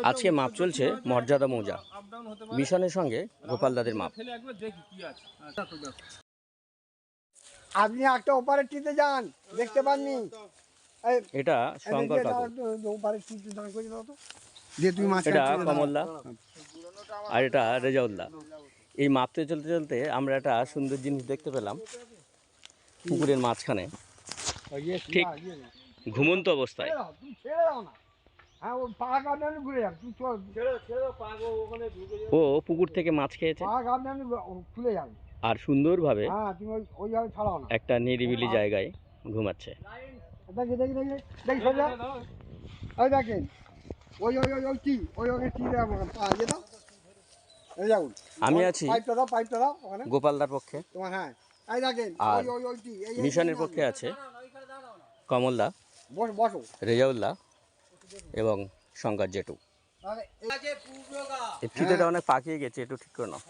আজকে মাপ চলছে মর্যাদা মৌজা মিশনের সঙ্গে গোপাল দাদের মাপ। আপনি একটা অপারেটিতে যান, দেখতে পাননি? এটা শঙ্কর কাকু, এটা কমলদা, আর এটা রেজাউল্লাহ। এই মাপতে চলতে চলতে আমরা একটা সুন্দর জিনিস দেখতে পেলাম পুকুরের মাঝখানে, ঠিক ঘুমন্ত অবস্থায়। ও পুকুর থেকে মাছ খেয়েছে আর সুন্দরভাবে একটা নিরিবিলি জায়গায় ঘুমাচ্ছে। আমি আছি গোপালদার পক্ষে, আর মিশনের পক্ষে আছে কমলদা, রেজাউল্লাহ এবং শঙ্কর জেঠু। এই ফিতেটা অনেক পাকিয়ে গেছে, একটু ঠিক করে নাও।